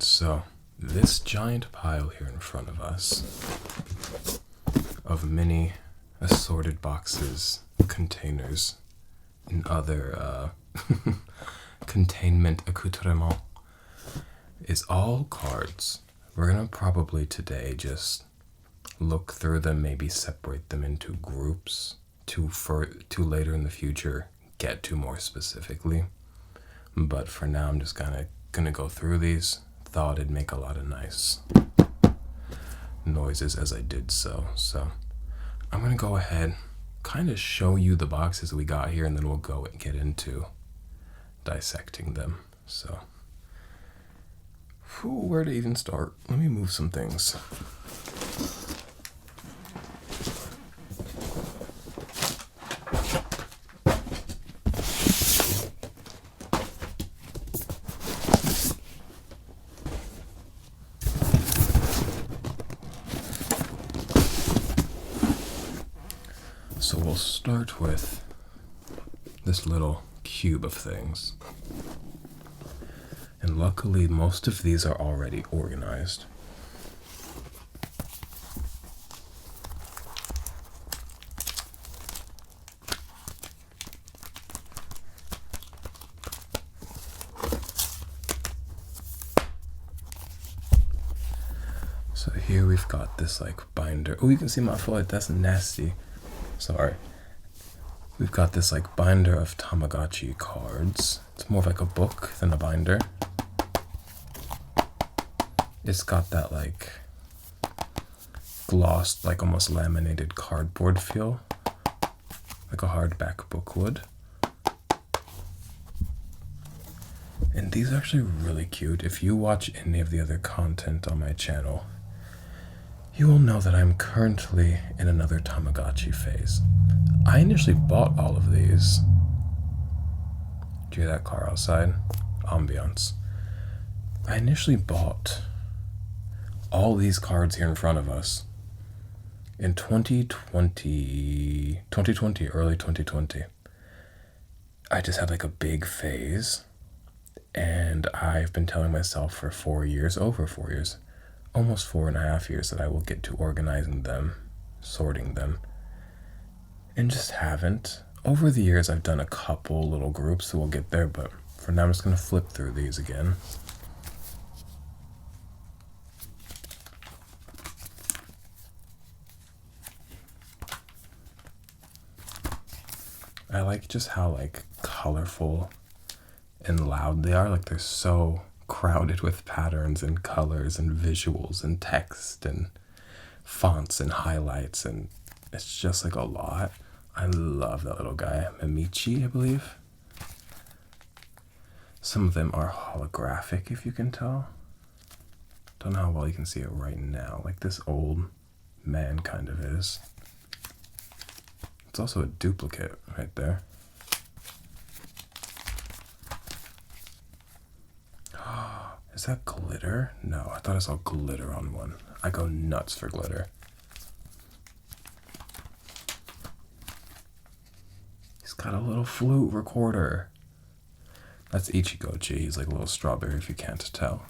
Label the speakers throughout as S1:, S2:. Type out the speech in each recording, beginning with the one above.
S1: So, this giant pile here in front of us of many assorted boxes, containers, and other containment accoutrement is all cards. We're gonna probably today just look through them, maybe separate them into groups to later in the future get to more specifically. But for now, I'm just gonna go through these. Thought it'd make a lot of nice noises as I did so. So I'm gonna go ahead, kind of show you the boxes we got here, and then we'll go and get into dissecting them. So, where to even start? Let me move some things. So we'll start with this little cube of things. And luckily, most of these are already organized. So here we've got this like binder. Oh, you can see my foot. That's nasty. Sorry. We've got this like binder of Tamagotchi cards. It's more of like a book than a binder. It's got that like glossed, like almost laminated cardboard feel, like a hardback book would. And these are actually really cute. If you watch any of the other content on my channel, you will know that I'm currently in another Tamagotchi phase. I initially bought all of these. Do you hear that car outside? Ambiance. I initially bought all these cards here in front of us in 2020, early 2020. I just had like a big phase, and I've been telling myself for 4 years, over 4 years, almost 4.5 years, that I will get to organizing them, sorting them, and just haven't. Over the years, I've done a couple little groups, so we'll get there, but for now, I'm just going to flip through these again. I like just how like colorful and loud they are. Like they're so crowded with patterns and colors and visuals and text and fonts and highlights, and it's just like a lot. I love that little guy, Mimichi, I believe. Some of them are holographic, if you can tell. Don't know how well you can see it right now. Like this old man kind of is. It's also a duplicate right there. Is that glitter? No, I thought I saw glitter on one. I go nuts for glitter. He's got a little flute recorder. That's Ichigochi. He's like a little strawberry if you can't tell.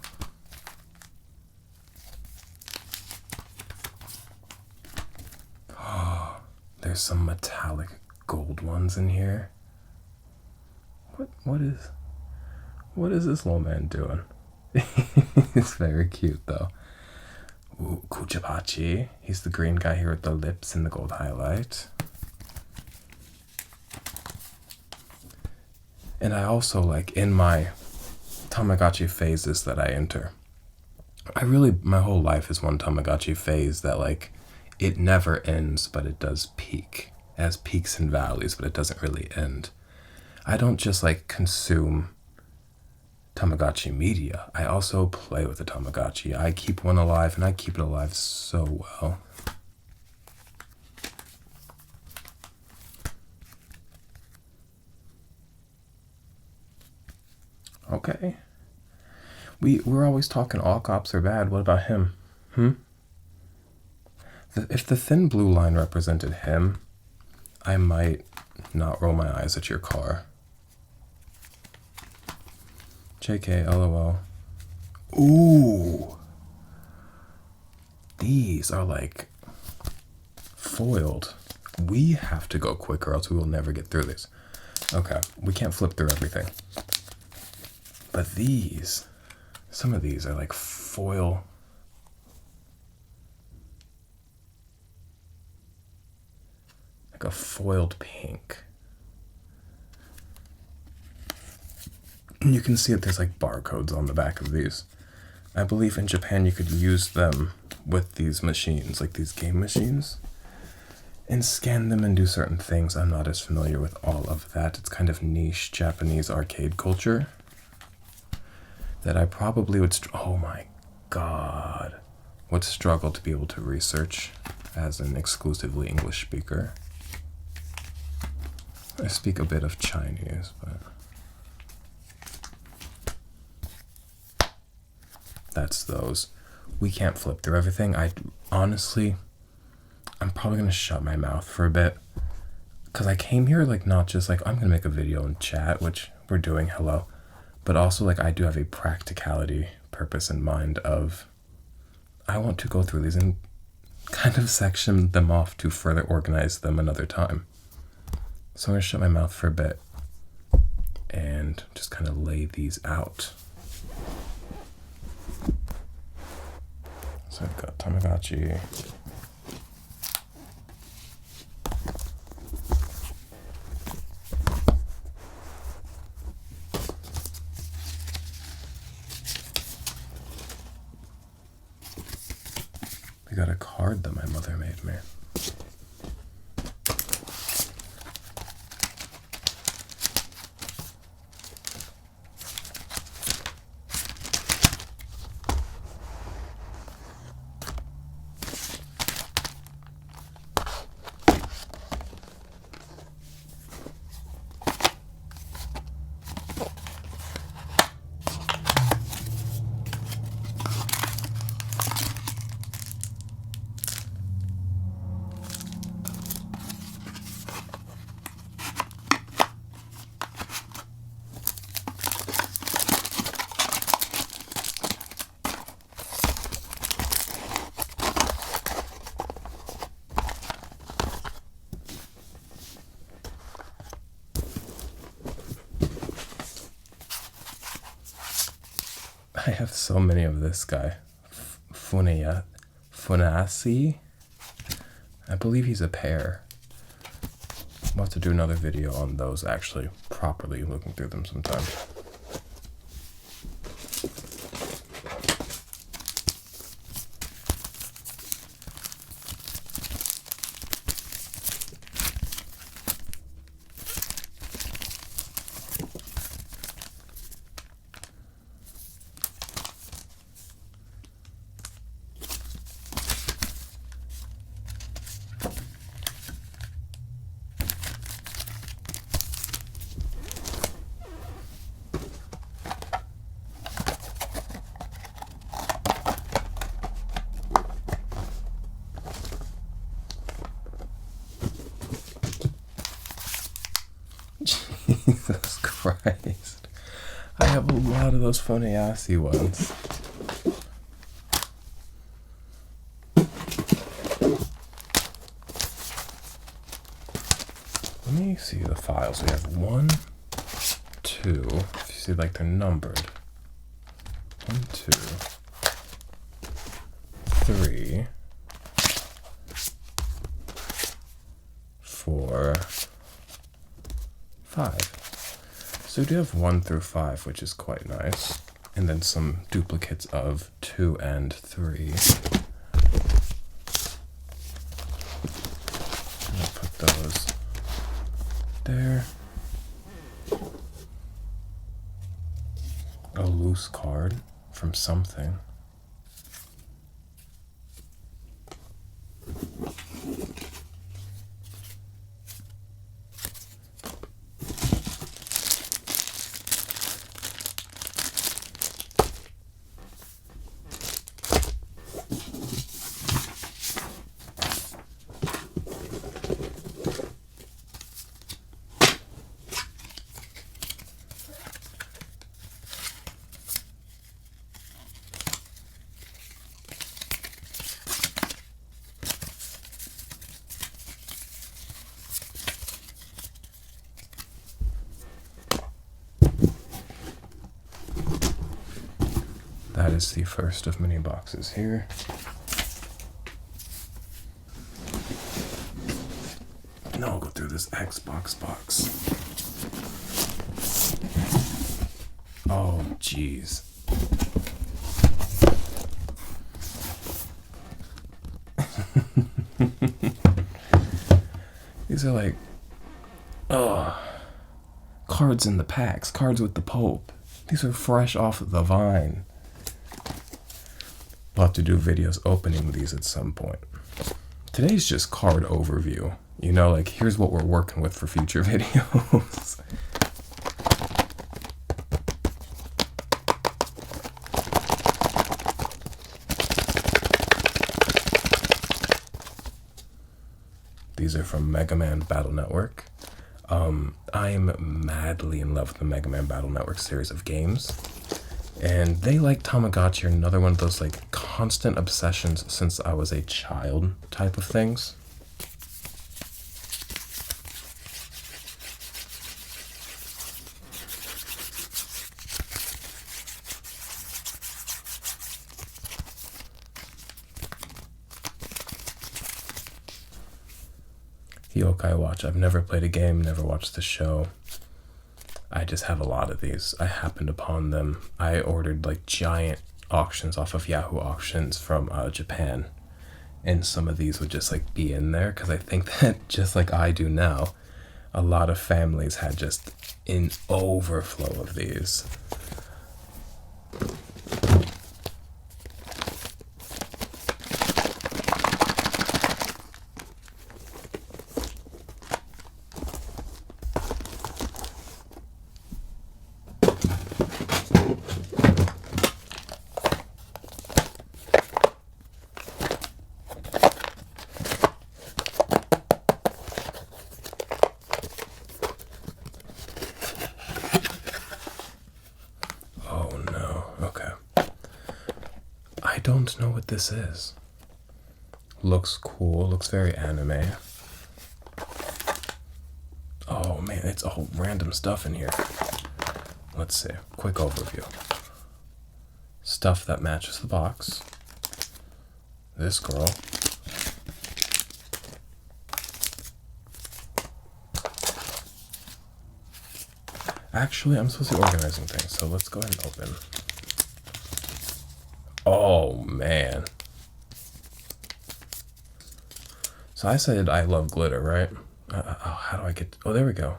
S1: Oh, there's some metallic gold ones in here. What is this little man doing? He's very cute though. Ooh, Kuchapachi. He's the green guy here with the lips and the gold highlight. And I also like, in my Tamagotchi phases that I enter, my whole life is one Tamagotchi phase that like, it never ends, but it does peak. It has peaks and valleys, but it doesn't really end. I don't just like consume Tamagotchi media. I also play with the Tamagotchi. I keep one alive, and I keep it alive so well. Okay. We're always talking all cops are bad. What about him? If the thin blue line represented him, I might not roll my eyes at your car. JK, LOL. Ooh. These are like foiled. We have to go quick or else we will never get through this. Okay, we can't flip through everything. But these, some of these are like foil. Like a foiled pink. And you can see that there's like barcodes on the back of these. I believe in Japan you could use them with these machines, like these game machines, and scan them and do certain things. I'm not as familiar with all of that. It's kind of niche Japanese arcade culture that I probably would, oh my god, would struggle to be able to research as an exclusively English speaker. I speak a bit of Chinese, but that's those. We can't flip through everything. Honestly, I'm probably going to shut my mouth for a bit. Because I came here, like, not just like, I'm going to make a video and chat, which we're doing, hello. But also, like, I do have a practicality purpose in mind of, I want to go through these and kind of section them off to further organize them another time. So I'm going to shut my mouth for a bit and just kind of lay these out. So I've got Tamagotchi. We got a card that my mother made me. I have so many of this guy. Funassyi. I believe he's a pair. We'll have to do another video on those, actually, properly looking through them sometime. Jesus Christ. I have a lot of those Funassyi ones. Let me see the files. We have 1, 2. If you see, like, they're numbered. 1, 2, 3, 4, 5. So we do have 1 through 5, which is quite nice. And then some duplicates of 2 and 3. I'll put those there. A loose card from something. that is the first of many boxes here. Now I'll go through this Xbox box. Oh, jeez. These are like, cards in the packs, cards with the Pope. These are fresh off the vine. We'll have to do videos opening these at some point. Today's just card overview. You know, like, here's what we're working with for future videos. These are from Megaman Battle Network. I'm madly in love with the Megaman Battle Network series of games. And they, like Tamagotchi, are another one of those, like, constant obsessions since I was a child type of things. Yokai Watch. I've never played a game, never watched the show. I just have a lot of these. I happened upon them. I ordered like giant auctions off of Yahoo Auctions from Japan. And some of these would just like be in there because I think that just like I do now, a lot of families had just an overflow of these. I don't know what this is. Looks cool, looks very anime. Oh man, it's all random stuff in here. Let's see, quick overview. Stuff that matches the box. This girl. Actually, I'm supposed to be organizing things, so let's go ahead and open. Oh, man. So I said I love glitter, right? How do I get... Oh, there we go.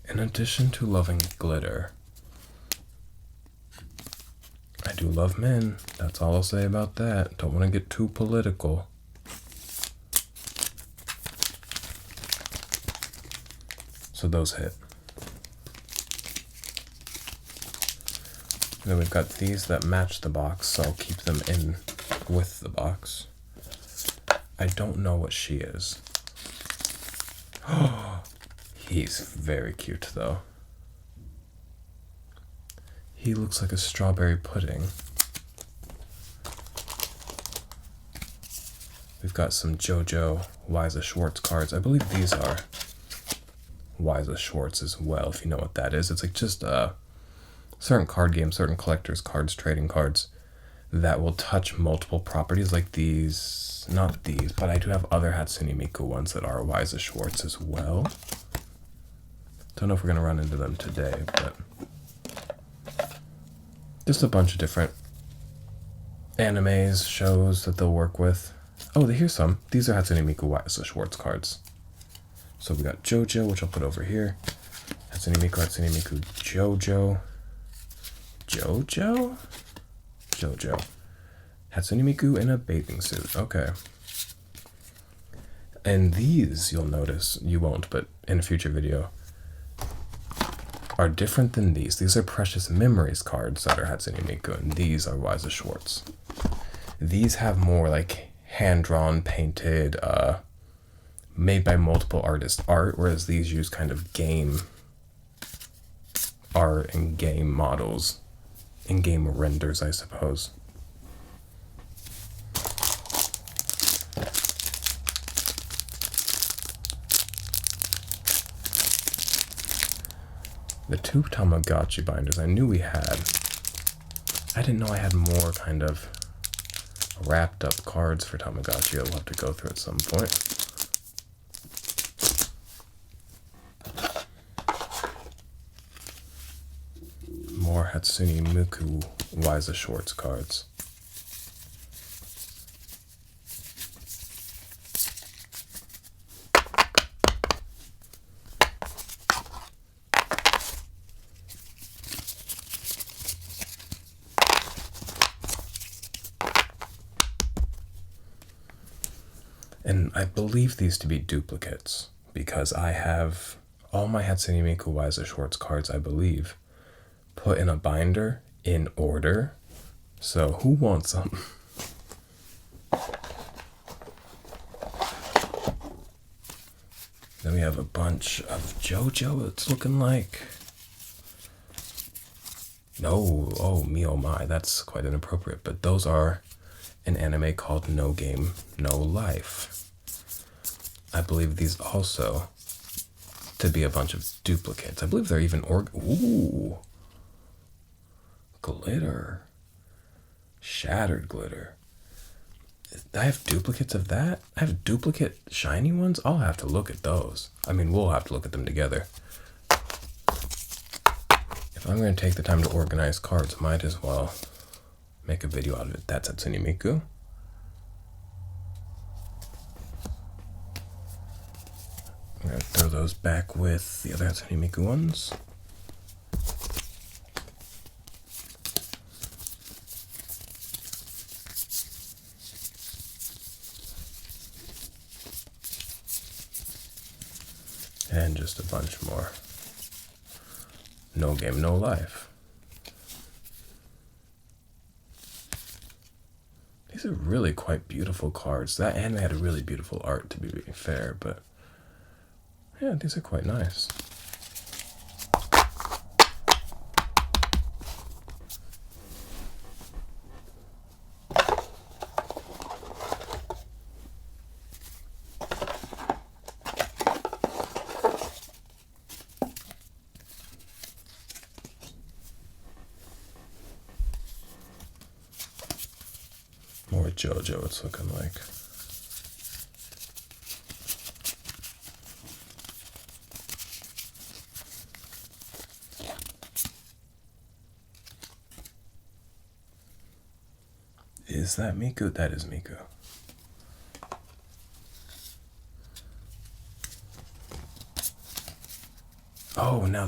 S1: In addition to loving glitter, I do love men. That's all I'll say about that. Don't want to get too political. So those hit. Then we've got these that match the box, so I'll keep them in with the box. I don't know what she is. Oh, he's very cute though. He looks like a strawberry pudding. We've got some JoJo Weiss Schwarz cards. I believe these are Weiss Schwarz as well, if you know what that is. It's like just certain card games, certain collectors cards, trading cards that will touch multiple properties like these. Not these, but I do have other Hatsune Miku ones that are Weiss Schwarz as well. Don't know if we're going to run into them today, but just a bunch of different animes, shows that they'll work with. Oh, here's some. These are Hatsune Miku Weiss Schwarz cards. So we got JoJo, which I'll put over here. Hatsune Miku, JoJo. JoJo? JoJo. Hatsune Miku in a bathing suit. Okay. And these, you'll notice, you won't, but in a future video, are different than these. These are Precious Memories cards that are Hatsune Miku, and these are Weiss Schwarz. These have more like hand-drawn, painted, made by multiple artists art, whereas these use kind of game art and game models and game renders, I suppose. The 2 Tamagotchi binders I knew we had. I didn't know I had more kind of wrapped up cards for Tamagotchi I'll have to go through at some point. More Hatsune Miku Weiss Schwarz cards. And I believe these to be duplicates because I have all my Hatsune Miku Weiss Schwarz cards, I believe, put in a binder in order. So who wants them? Then we have a bunch of JoJo, it's looking like. No, oh me oh my, that's quite inappropriate. But those are an anime called No Game, No Life. I believe these also to be a bunch of duplicates. I believe they're even ooh. Glitter. Shattered glitter. I have duplicates of that? I have duplicate shiny ones? I'll have to look at those. I mean, we'll have to look at them together. If I'm going to take the time to organize cards, I might as well make a video out of it. That's Hatsune Miku. I'm going to throw those back with the other Hatsune Miku ones. And just a bunch more. No Game, No Life. These are really quite beautiful cards. That anime had a really beautiful art, to be fair, but yeah, these are quite nice. More JoJo, it's looking like. Is that Miku? That is Miku. Oh, now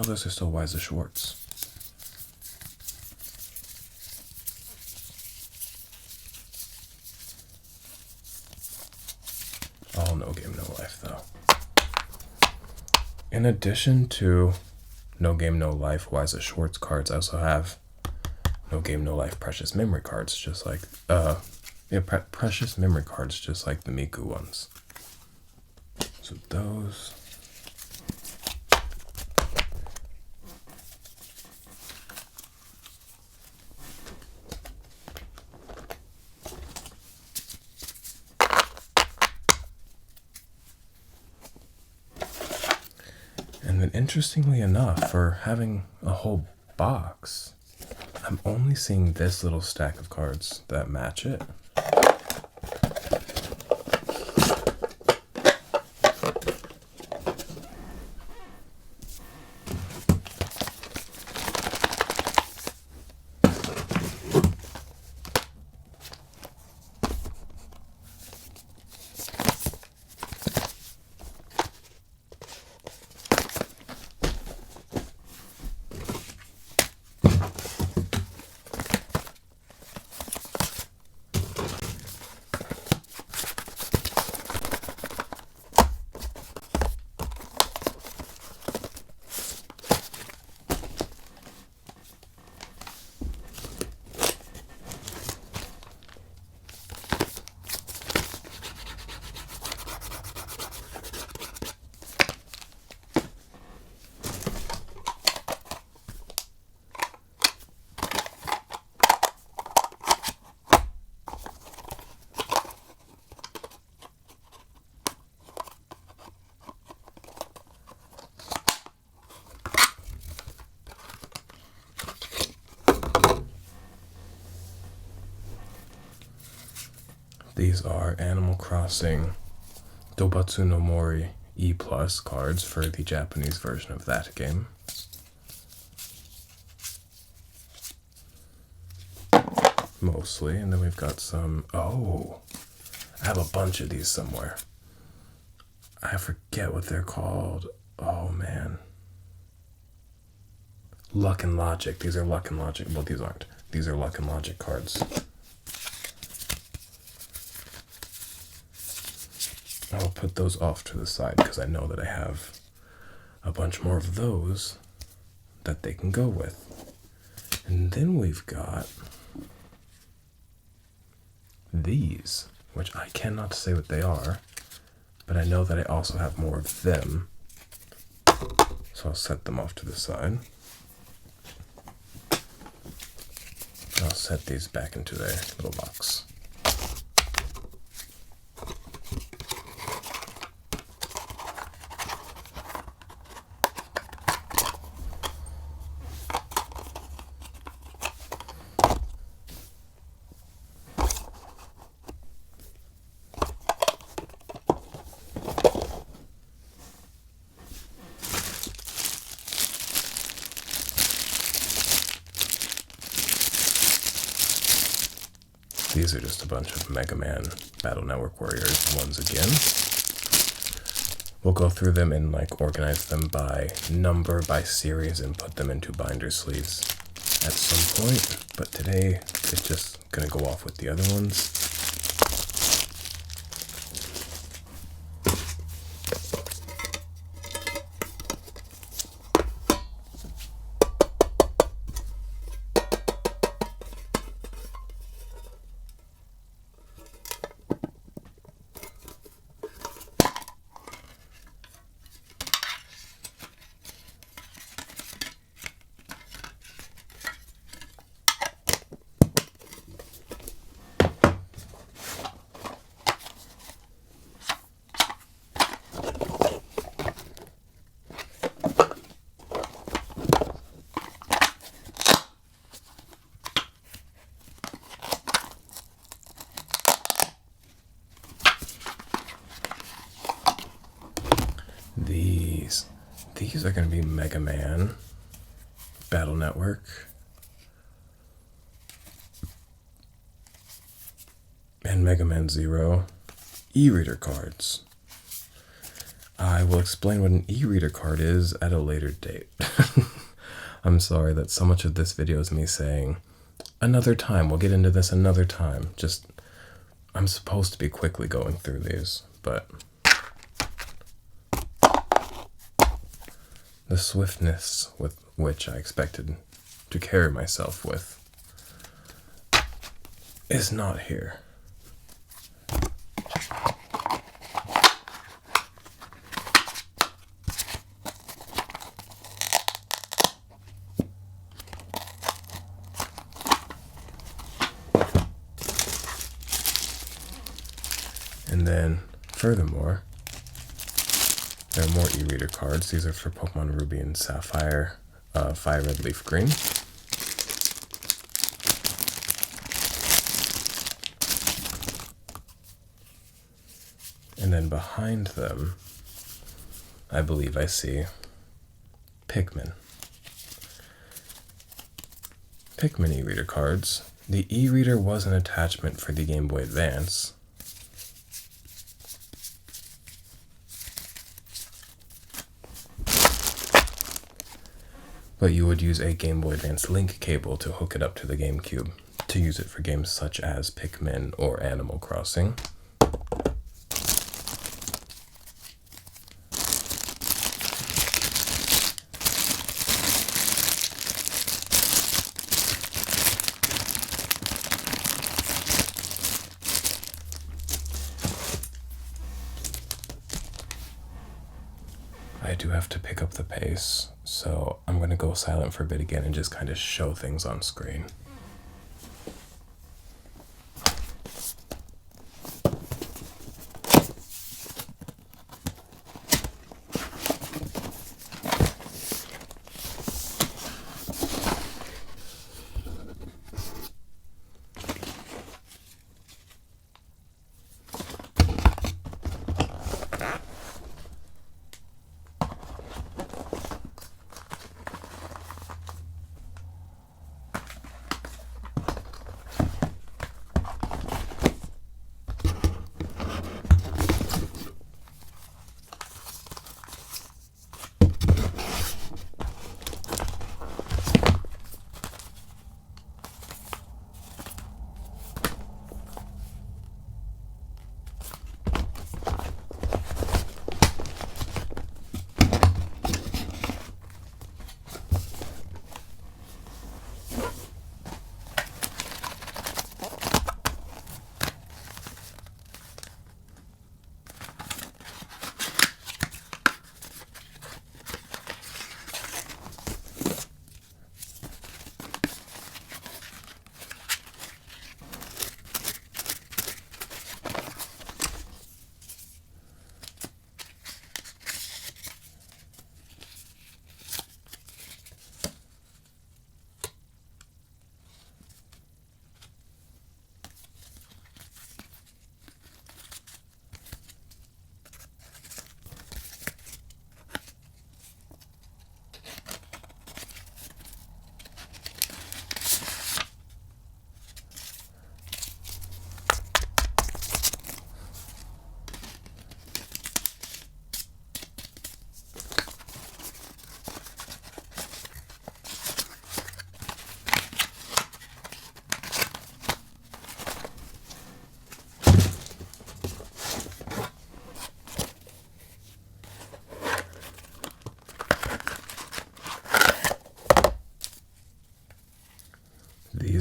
S1: those are still Weiss Schwarz. All No Game, No Life, though. In addition to No Game, No Life Weiss Schwarz cards, I also have No Game, No Life Precious Memory cards, just like, Precious Memory cards, just like the Miku ones. So those. And then interestingly enough, for having a whole box, I'm only seeing this little stack of cards that match it. These are Animal Crossing Dobatsu no Mori E Plus cards for the Japanese version of that game. Mostly, and then we've got some, oh, I have a bunch of these somewhere. I forget what they're called. Oh man. Luck and Logic. These are Luck and Logic. Well, these aren't. These are Luck and Logic cards. I'll put those off to the side because I know that I have a bunch more of those that they can go with. And then we've got these, which I cannot say what they are, but I know that I also have more of them. So I'll set them off to the side. I'll set these back into their little box. These are just a bunch of Megaman Battle Network Warriors ones again. We'll go through them and organize them by number, by series, and put them into binder sleeves at some point. But today, it's just gonna go off with the other ones. These are going to be Mega Man Battle Network and Mega Man Zero e-reader cards. I will explain what an e-reader card is at a later date. I'm sorry that so much of this video is me saying, another time, we'll get into this another time. Just, I'm supposed to be quickly going through these, but the swiftness with which I expected to carry myself with is not here. And then, furthermore, there are more e-reader cards. These are for Pokemon Ruby and Sapphire, Fire Red Leaf Green. And then behind them, I believe I see Pikmin. Pikmin e-reader cards. The e-reader was an attachment for the Game Boy Advance. But you would use a Game Boy Advance link cable to hook it up to the GameCube to use it for games such as Pikmin or Animal Crossing. I do have to pick up the pace, so I'm going to go silent for a bit again and just kind of show things on screen.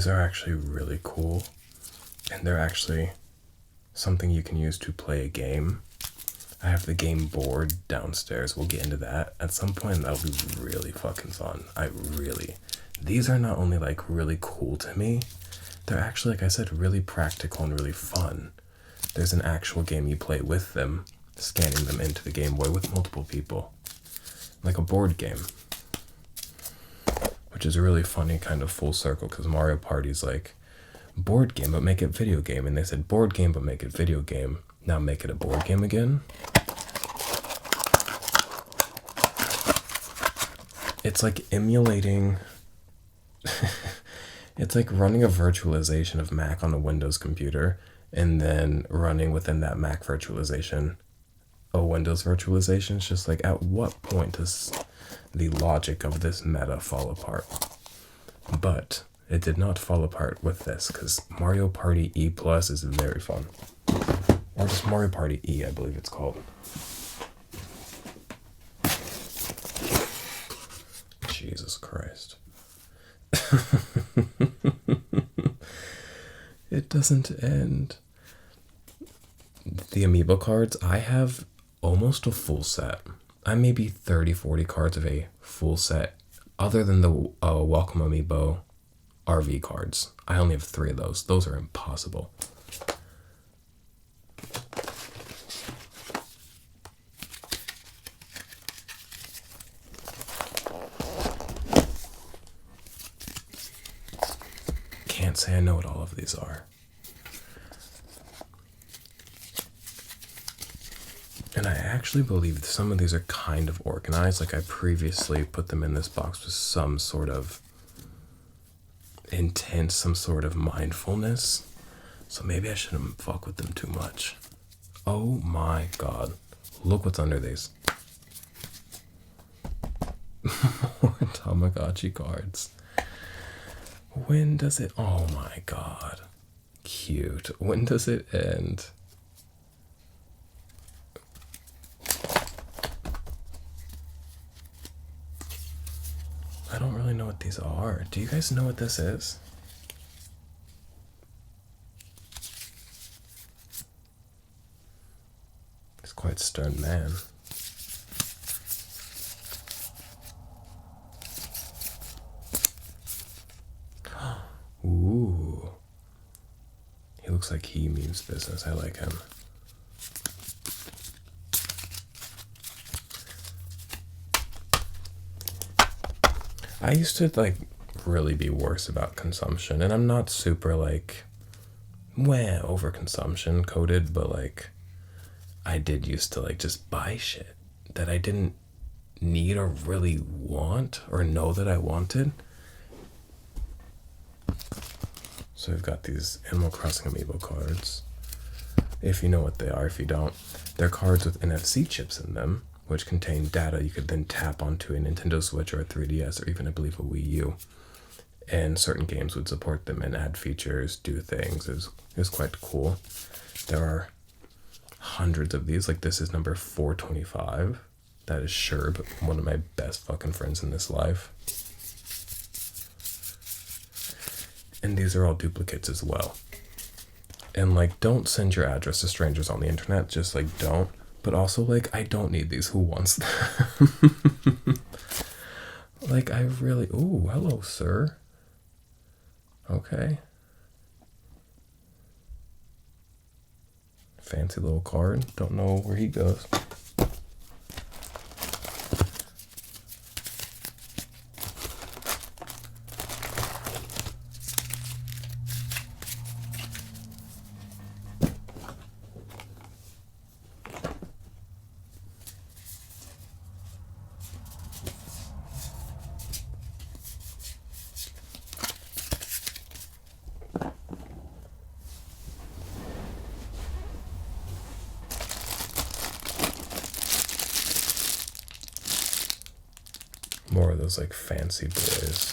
S1: these are actually really cool, and they're actually something you can use to play a game. I have the game board downstairs. We'll get into that at some point. That'll be really fucking fun. These are not only like really cool to me, they're actually, like I said, really practical and really fun. There's an actual game you play with them, scanning them into the Game Boy with multiple people. Like a board game. Which is a really funny kind of full circle, because Mario Party's like, board game, but make it video game. And they said, board game, but make it video game. Now make it a board game again. It's like emulating... It's like running a virtualization of Mac on a Windows computer, and then running within that Mac virtualization a Windows virtualization. It's just like, at what point does the logic of this meta fall apart? But it did not fall apart with this, because Mario Party E Plus is very fun. Or just Mario Party E, I believe it's called. Jesus Christ. It doesn't end. The amiibo cards, I have almost a full set. I may be 30, 40 cards of a full set. Other than the Welcome Amiibo RV cards. I only have 3 of those. Those are impossible. Can't say I know what all of these are. And I actually believe some of these are kind of organized. Like, I previously put them in this box with some sort of intent, some sort of mindfulness. So maybe I shouldn't fuck with them too much. Oh my god. Look what's under these. More Tamagotchi cards. When does it... Oh my god. Cute. When does it end? I don't really know what these are. Do you guys know what this is? He's quite a stern man. Ooh. He looks like he means business. I like him. I used to, like, really be worse about consumption, and I'm not super, like, overconsumption coded, but, like, I did used to, like, just buy shit that I didn't need or really want or know that I wanted. So we've got these Animal Crossing amiibo cards. If you know what they are, if you don't, they're cards with NFC chips in them, which contain data you could then tap onto a Nintendo Switch or a 3DS or even, I believe, a Wii U. And certain games would support them and add features, do things. It was quite cool. There are hundreds of these. Like, this is number 425. That is Sherb, one of my best fucking friends in this life. And these are all duplicates as well. And, like, don't send your address to strangers on the internet. Just, like, don't. But also, like, I don't need these. Who wants them? Like, I really... Ooh, hello, sir. Okay. Fancy little card. Don't know where he goes. More of those, like, fancy boys.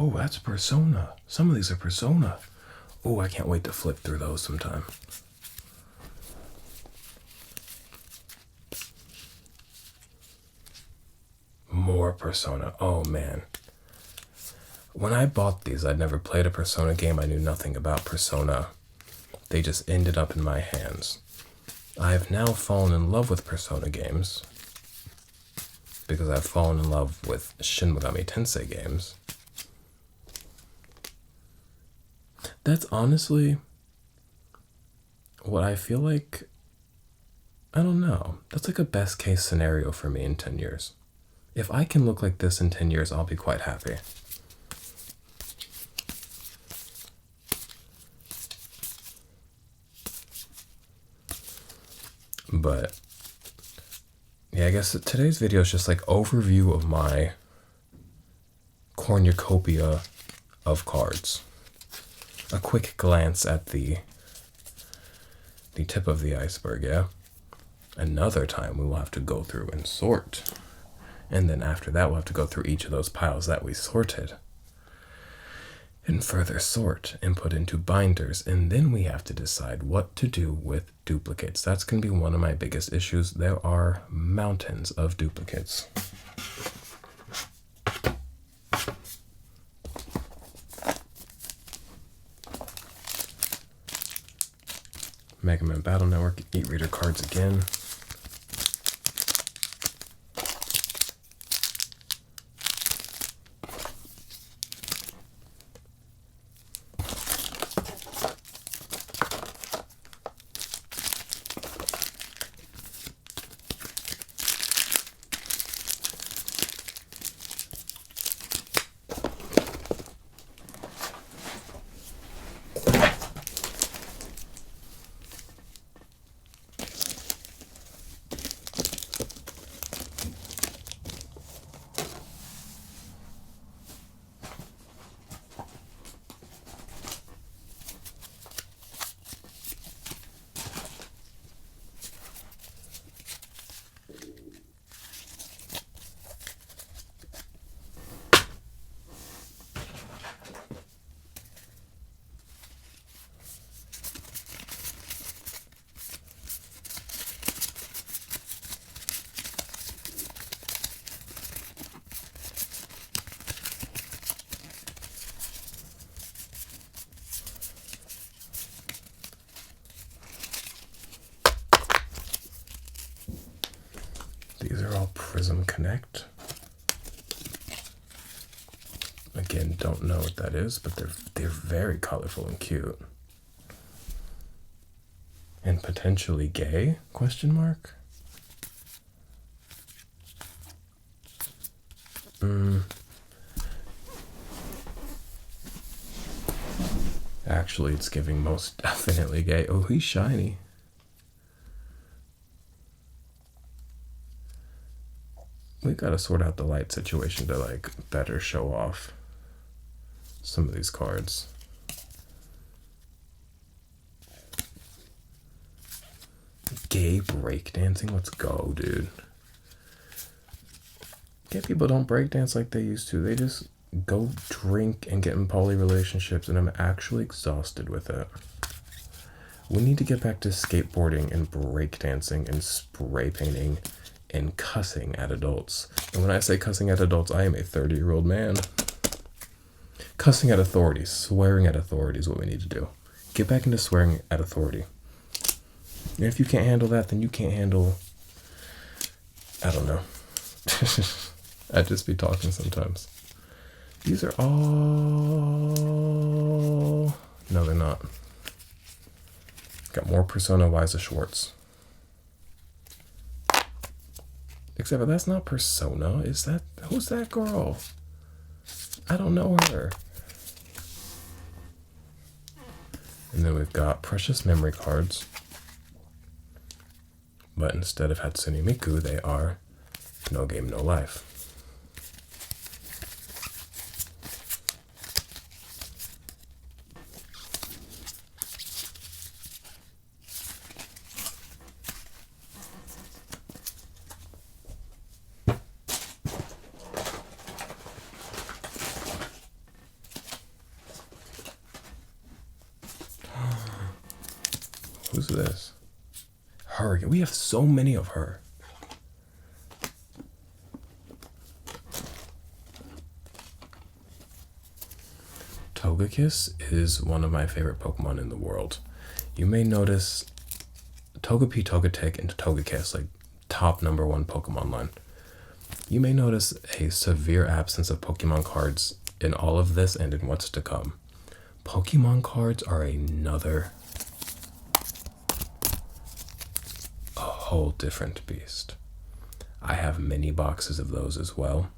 S1: Oh, that's Persona. Some of these are Persona. Oh, I can't wait to flip through those sometime. More Persona. Oh, man. When I bought these, I'd never played a Persona game. I knew nothing about Persona. They just ended up in my hands. I have now fallen in love with Persona games because I've fallen in love with Shin Megami Tensei games. That's honestly what I feel like. I don't know. That's like a best case scenario for me in 10 years. If I can look like this in 10 years, I'll be quite happy. But yeah, I guess today's video is just like overview of my cornucopia of cards. A quick glance at the tip of the iceberg, yeah? Another time we will have to go through and sort. And then after that, we'll have to go through each of those piles that we sorted. And further sort and put into binders. And then we have to decide what to do with duplicates. That's going to be one of my biggest issues. There are mountains of duplicates. Megaman Battle Network, e-reader cards again. These are all Prism Connect. Again, don't know what that is, but they're very colorful and cute. And potentially gay? Question mark? Actually, it's giving most definitely gay. Oh, he's shiny. We gotta sort out the light situation to like better show off some of these cards. Gay breakdancing? Let's go, dude. Gay people don't breakdance like they used to. They just go drink and get in poly relationships, and I'm actually exhausted with it. We need to get back to skateboarding and breakdancing and spray painting and cussing at adults. And when I say cussing at adults, I am a 30-year-old man. Cussing at authority, swearing at authority is what we need to do. Get back into swearing at authority. And if you can't handle that, then you can't handle, I don't know. I just be talking sometimes. These are all, no, they're not. Got more Persona Weiss Schwarz. Except for that's not Persona. Is that, who's that girl? I don't know her. And then we've got Precious Memory cards. But instead of Hatsune Miku, they are No Game, No Life. Who's this? Her. We have so many of her. Togekiss is one of my favorite Pokemon in the world. You may notice Togepi, Togetic, and Togekiss, like top #1 Pokemon line. You may notice a severe absence of Pokemon cards in all of this and in what's to come. Pokemon cards are a whole different beast. I have many boxes of those as well.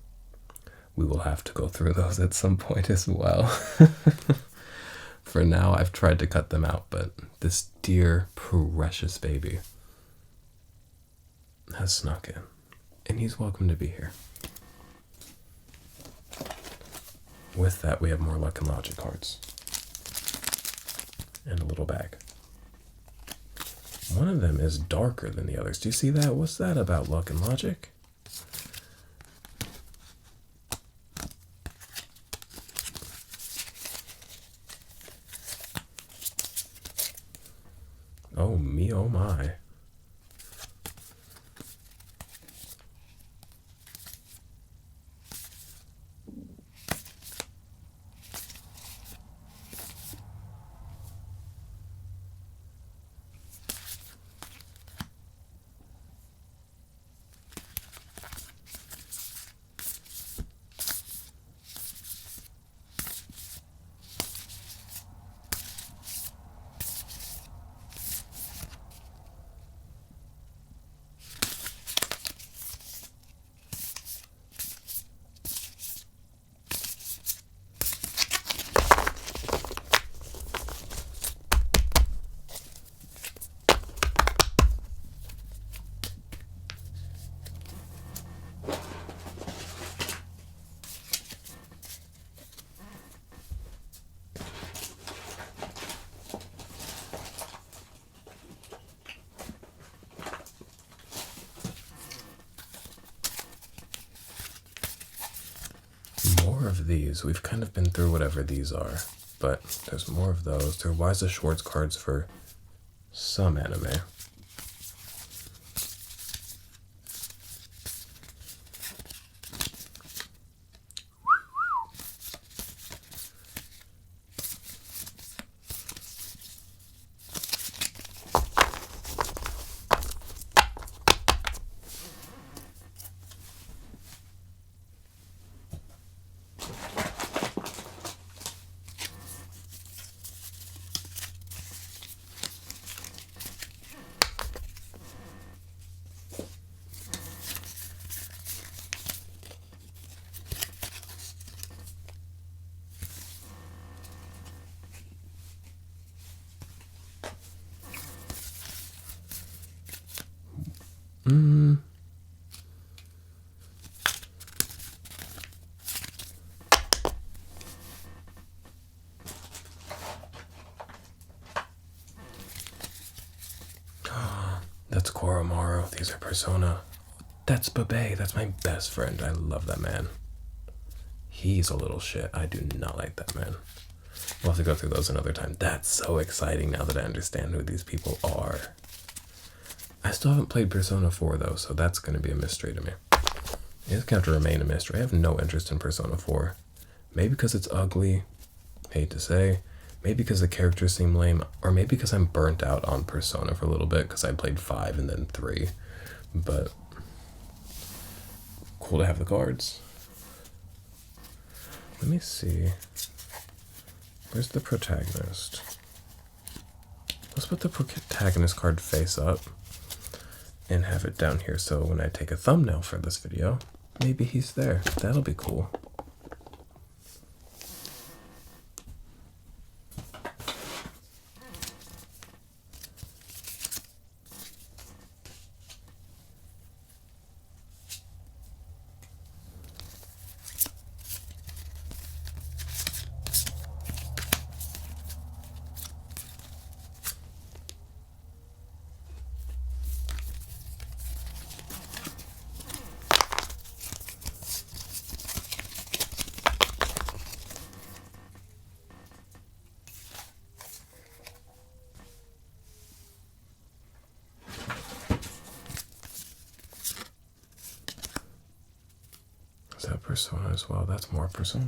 S1: We will have to go through those at some point as well. For now, I've tried to cut them out, but this dear, precious baby has snuck in, and he's welcome to be here. With that, we have more Luck and Logic cards. And a little bag. One of them is darker than the others. Do you see that? What's that about, Luck and Logic? Oh me, oh my. Of these. We've kind of been through whatever these are, but there's more of those. There are Weiss Schwarz cards for some anime. That's Koromaru. These are Persona. That's Babe. That's my best friend. I love that man. He's a little shit. I do not like that man. We'll have to go through those another time. That's so exciting now that I understand who these people are. I still haven't played Persona 4 though, so that's going to be a mystery to me. It's going to have to remain a mystery. I have no interest in Persona 4. Maybe because it's ugly. Hate to say. Maybe because the characters seem lame. Or maybe because I'm burnt out on Persona for a little bit because I played 5 and then 3. But cool to have the cards. Let me see. Where's the protagonist? Let's put the protagonist card face up and have it down here so when I take a thumbnail for this video, maybe he's there. That'll be cool. Persona as well. That's more Persona.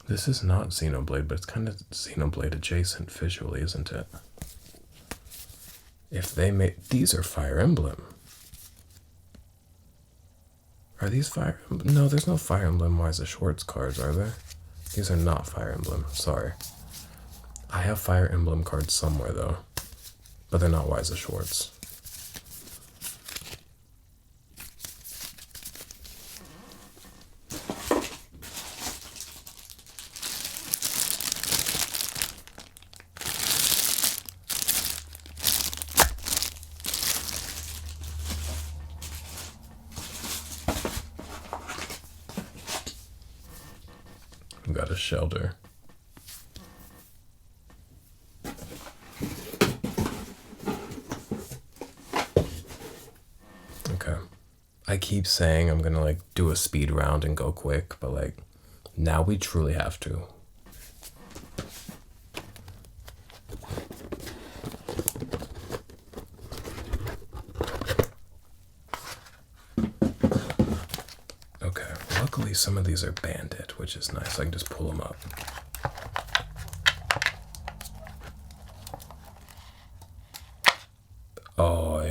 S1: This is not Xenoblade, but it's kind of Xenoblade adjacent visually, isn't it? If they made... These are Fire Emblem. Are these Fire Emblem? No, there's no Fire Emblem Weiss Schwarz cards, are there? These are not Fire Emblem, sorry. I have Fire Emblem cards somewhere, though. But they're not Weiss Schwarz. Got a shelter. Okay. I keep saying I'm gonna like do a speed round and go quick, but like now we truly have to. Luckily, some of these are banded, which is nice. I can just pull them up. Oh,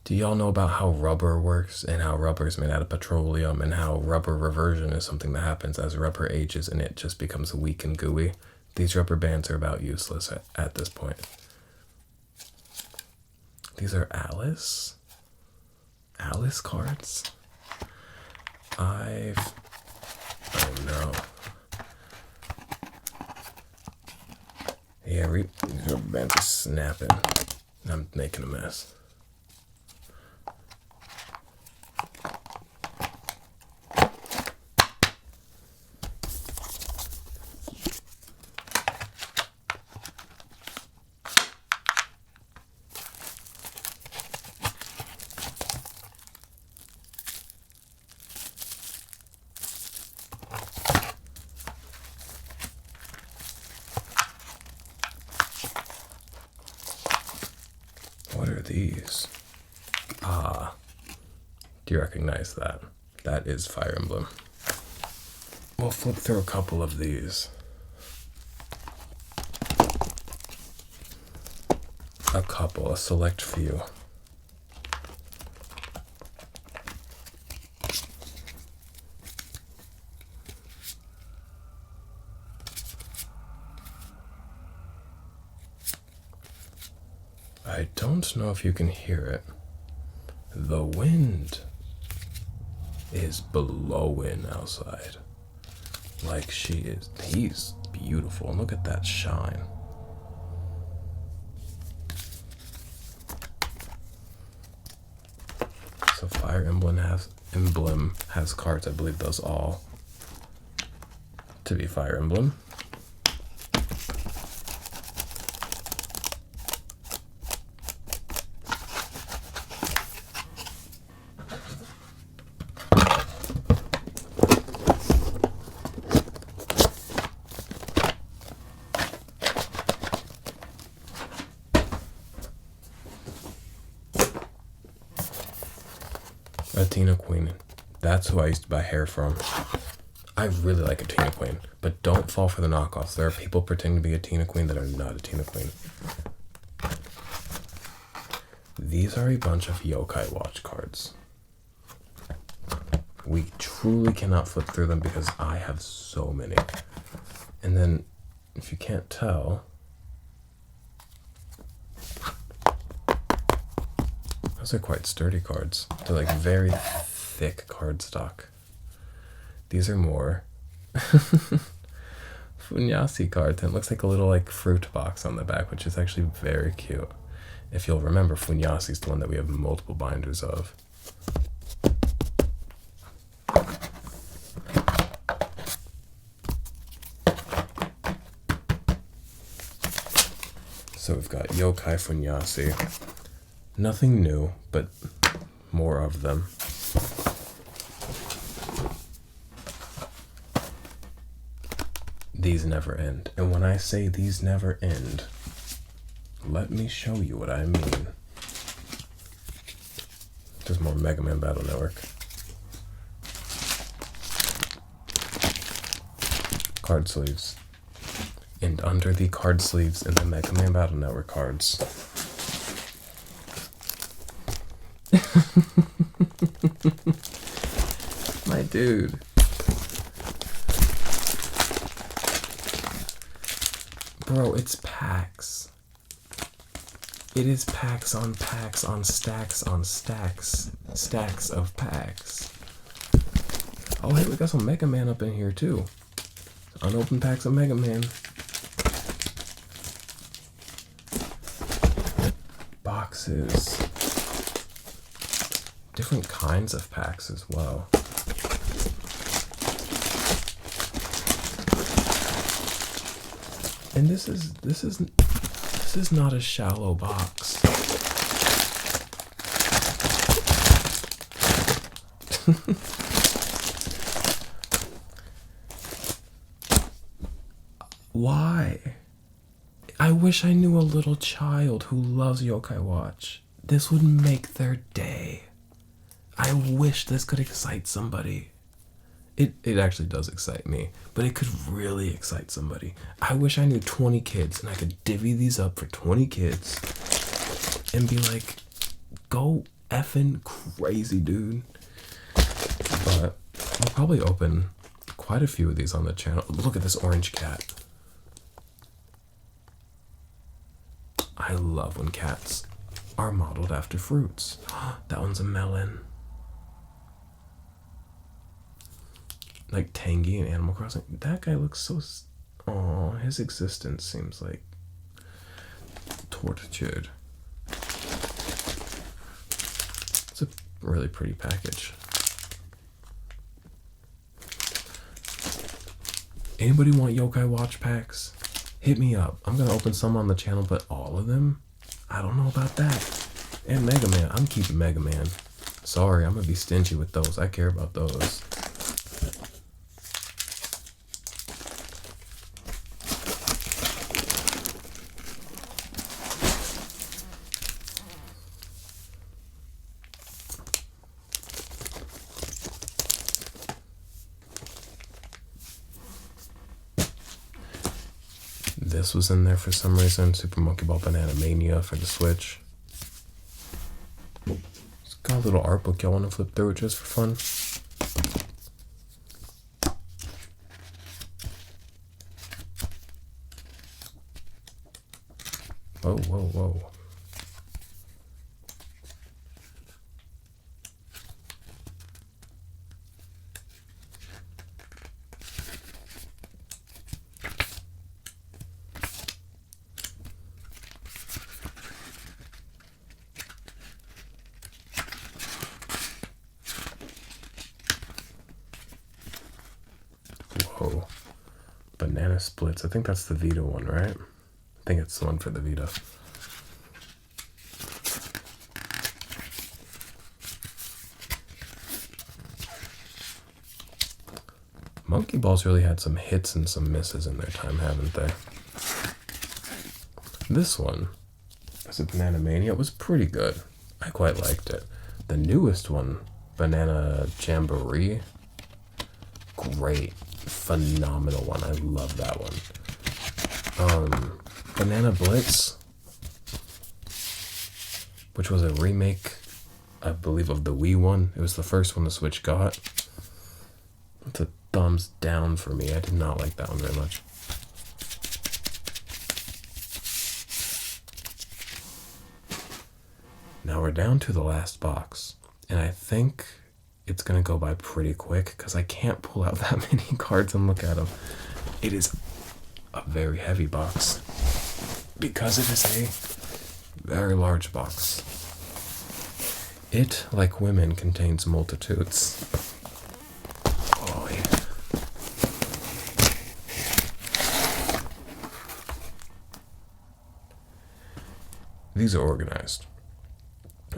S1: do y'all know about how rubber works and how rubber is made out of petroleum and how rubber reversion is something that happens as rubber ages and it just becomes weak and gooey? These rubber bands are about useless at this point. These are Alice cards? Oh no. Yeah, these rubber bands are snapping. I'm making a mess. What are these? Ah, do you recognize that? That is Fire Emblem. We'll flip through a couple of these. A select few. I don't know if you can hear it. The wind is blowing outside. Like she is. He's beautiful. And look at that shine. So Fire Emblem has cards. I believe those all to be Fire Emblem. Athena Queen. That's who I used to buy hair from. I really like Athena Queen, but don't fall for the knockoffs. There are people pretending to be Athena Queen that are not Athena Queen. These are a bunch of Yokai Watch cards. We truly cannot flip through them because I have so many. And then, if you can't tell, those are quite sturdy cards. They're like very thick cardstock. These are more Funassyi cards. And it looks like a little like fruit box on the back, which is actually very cute. If you'll remember, Funassyi is the one that we have multiple binders of. So we've got Yokai Funassyi. Nothing new, but more of them. These never end. And when I say these never end, let me show you what I mean. There's more Megaman Battle Network. Card sleeves. And under the card sleeves in the Megaman Battle Network cards. My dude. Bro, it's packs. It is packs on stacks on stacks. Stacks of packs. Oh, hey, we got some Mega Man up in here, too. Unopened packs of Mega Man. Boxes. Different kinds of packs as well. And this is not a shallow box. Why? I wish I knew a little child who loves Yokai Watch. This would make their day. I wish this could excite somebody. It actually does excite me, but it could really excite somebody. I wish I knew 20 kids and I could divvy these up for 20 kids and be like, go effing crazy, dude. But I'll probably open quite a few of these on the channel. Look at this orange cat. I love when cats are modeled after fruits. That one's a melon. Like Tangy in Animal Crossing. That guy looks so... Aw, his existence seems like tortured. It's a really pretty package. Anybody want Yokai Watch packs? Hit me up. I'm gonna open some on the channel, but all of them? I don't know about that. And Mega Man. I'm keeping Mega Man. Sorry, I'm gonna be stingy with those. I care about those. This was in there for some reason. Super Monkey Ball Banana Mania for the Switch. It's got a little art book y'all want to flip through just for fun. Whoa, whoa, whoa. Whoa. Banana Splits. I think that's the Vita one, right? I think it's the one for the Vita. Monkey Ball's really had some hits and some misses in their time, haven't they? This one, as a Banana Mania, was pretty good. I quite liked it. The newest one, Banana Jamboree, great. Phenomenal one. I love that one. Banana Blitz, which was a remake, I believe, of the Wii one. It was the first one the Switch got. It's a thumbs down for me. I did not like that one very much. Now we're down to the last box, and I think it's gonna go by pretty quick because I can't pull out that many cards and look at them. It is a very heavy box because it is a very large box. It, like women, contains multitudes. Oh yeah. these are organized.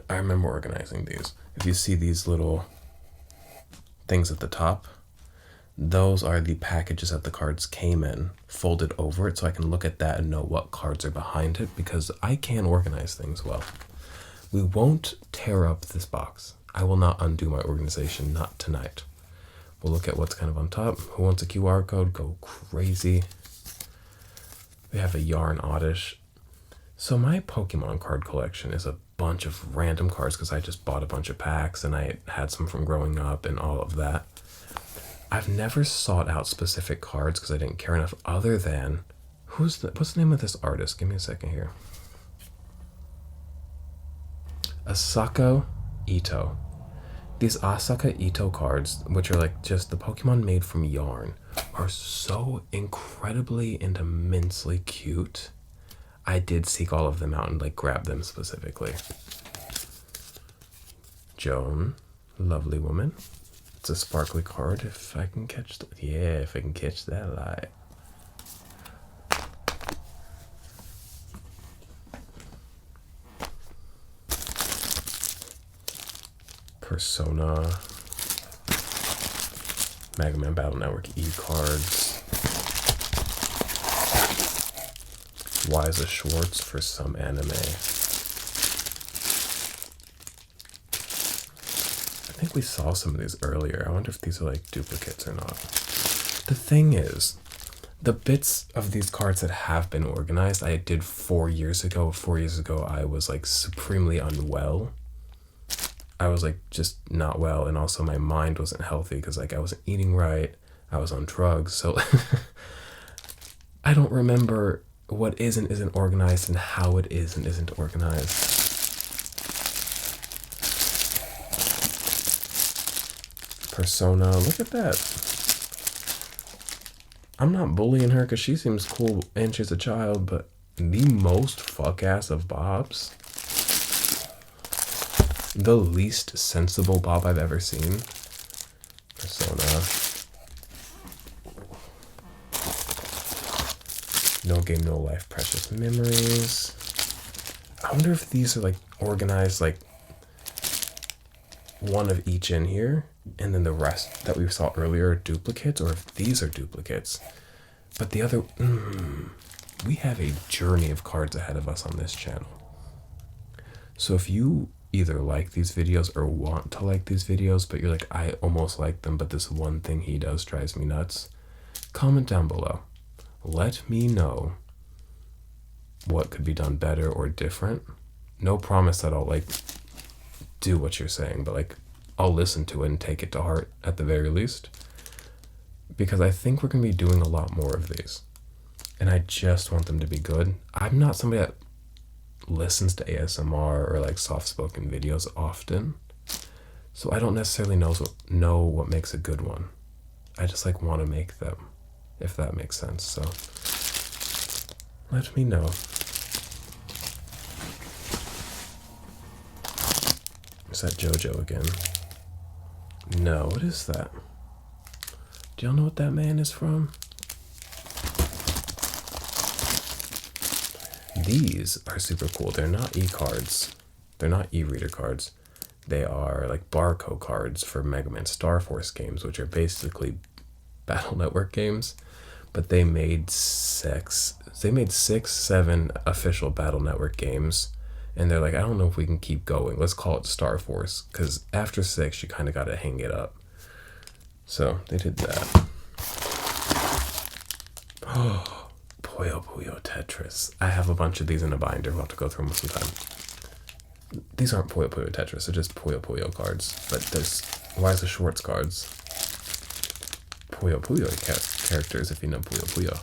S1: I remember organizing these. If you see these little things at the top, those are the packages that the cards came in, folded over it, so I can look at that and know what cards are behind it, because I can organize things well. We won't tear up this box. I will not undo my organization, not tonight. We'll look at what's kind of on top. Who wants a QR code? Go crazy. We have a Yarn Oddish. So my Pokemon card collection is a bunch of random cards because I just bought a bunch of packs and I had some from growing up and all of that. I've never sought out specific cards because I didn't care enough, other than what's the name of this artist? Give me a second here. Asako Ito. These Asaka Ito cards, which are like just the Pokemon made from yarn, are so incredibly and immensely cute. I did seek all of them out and like grab them specifically. Joan, lovely woman. It's a sparkly card if I can catch if I can catch that light. Persona, Megaman Battle Network e-cards, Weiss Schwarz for some anime. I think we saw some of these earlier. I wonder if these are like duplicates or not. The thing is, the bits of these cards that have been organized, I did 4 years ago. 4 years ago, I was like supremely unwell. I was like just not well, and also my mind wasn't healthy because like I wasn't eating right. I was on drugs, so I don't remember what is and isn't organized and how it is and isn't organized. Persona, look at that. I'm not bullying her because she seems cool and she's a child, but the most fuck ass of Bobs. The least sensible Bob I've ever seen. Persona. No Game, No Life, Precious Memories. I wonder if these are like organized like one of each in here, and then the rest that we saw earlier are duplicates, or if these are duplicates. But the other, we have a journey of cards ahead of us on this channel. So if you either like these videos or want to like these videos, but you're like, I almost like them, but this one thing he does drives me nuts, comment down below. Let me know what could be done better or different. No promise that I'll like do what you're saying, but like I'll listen to it and take it to heart at the very least, because I think we're gonna be doing a lot more of these, and I just want them to be good. I'm not somebody that listens to ASMR or like soft-spoken videos often, so I don't necessarily know what makes a good one. I just like want to make them, if that makes sense. So let me know. Is that JoJo again? No, what is that? Do y'all know what that man is from? These are super cool. They're not e-cards. They're not e-reader cards. They are like barcode cards for Mega Man Star Force games, which are basically Battle Network games. But they made 6-7 official Battle Network games. And they're like, I don't know if we can keep going. Let's call it Star Force. Because after 6, you kind of got to hang it up. So they did that. Oh. Puyo Puyo Tetris. I have a bunch of these in a binder. We'll have to go through them sometime. These aren't Puyo Puyo Tetris. They're just Puyo Puyo cards. But there's Weiss Schwarz cards. Puyo Puyo characters, if you know Puyo Puyo.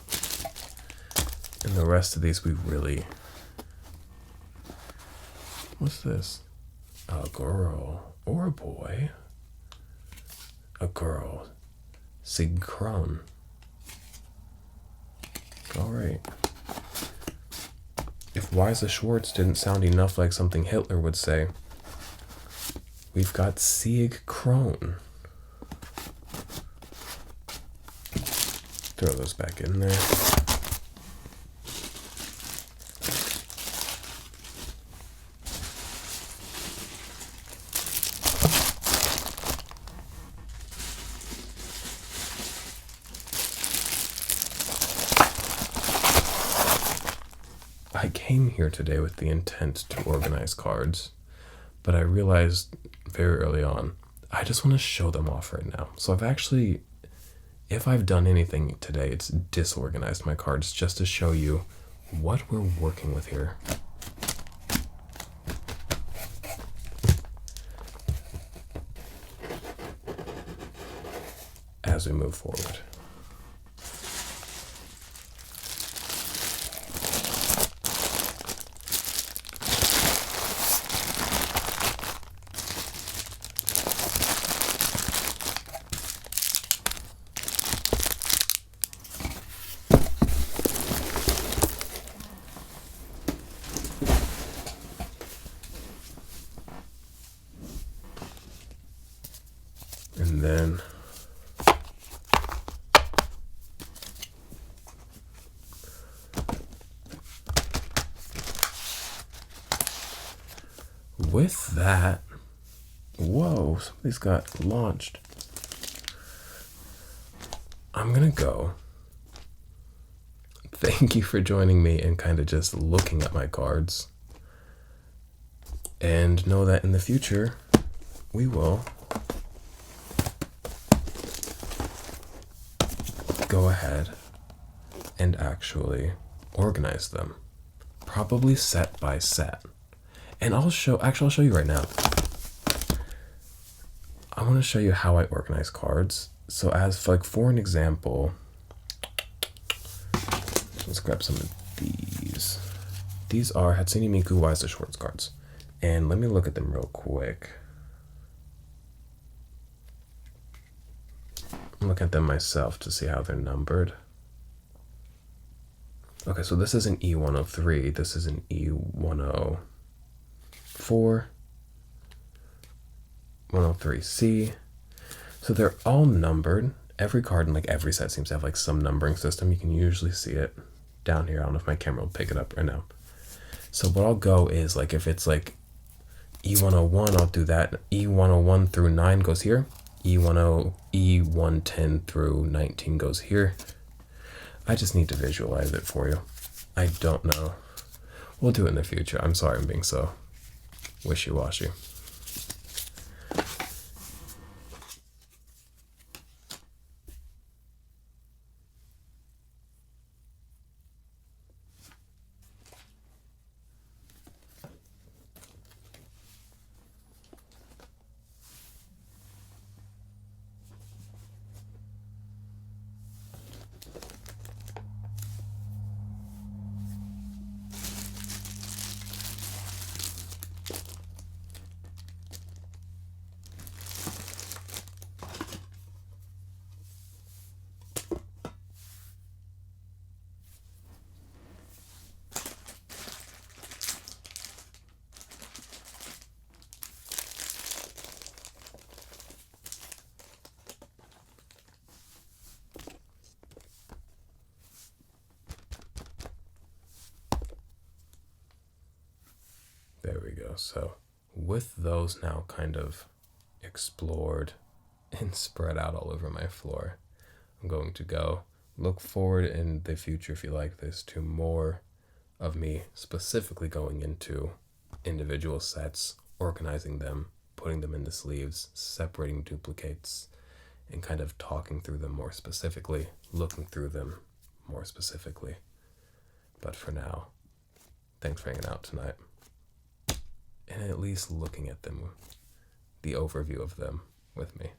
S1: And the rest of these we really... What's this? A girl. Or a boy. A girl. Sigkron. Alright. If Weiss Schwarz didn't sound enough like something Hitler would say, we've got Sieg Krone. Throw those back in there. I came here today with the intent to organize cards, but I realized very early on, I just want to show them off right now. So I've actually, if I've done anything today, it's disorganized my cards just to show you what we're working with here. As we move forward. And then with that, whoa, somebody's got launched. I'm gonna go. Thank you for joining me and kind of just looking at my cards. And know that in the future, we will go ahead and actually organize them. Probably set by set. And I'll show you right now. I want to show you how I organize cards. So as for an example, let's grab some of these. These are Hatsune Miku Weiss Schwarz cards. And let me look at them real quick. Look at them myself to see how they're numbered. Okay, so this is an E103. This is an E104. 103C. So they're all numbered. Every card in like every set seems to have like some numbering system. You can usually see it down here. I don't know if my camera will pick it up right now. So what I'll go is like if it's like E101, I'll do that. E101 through 9 goes here. E110 through 19 goes here. I just need to visualize it for you. I don't know. We'll do it in the future. I'm sorry I'm being so wishy-washy. There we go. So with those now kind of explored and spread out all over my floor, I'm going to go look forward in the future, if you like this, to more of me specifically going into individual sets, organizing them, putting them into sleeves, separating duplicates, and kind of talking through them more specifically, looking through them more specifically. But for now, thanks for hanging out tonight. And at least looking at them, the overview of them with me.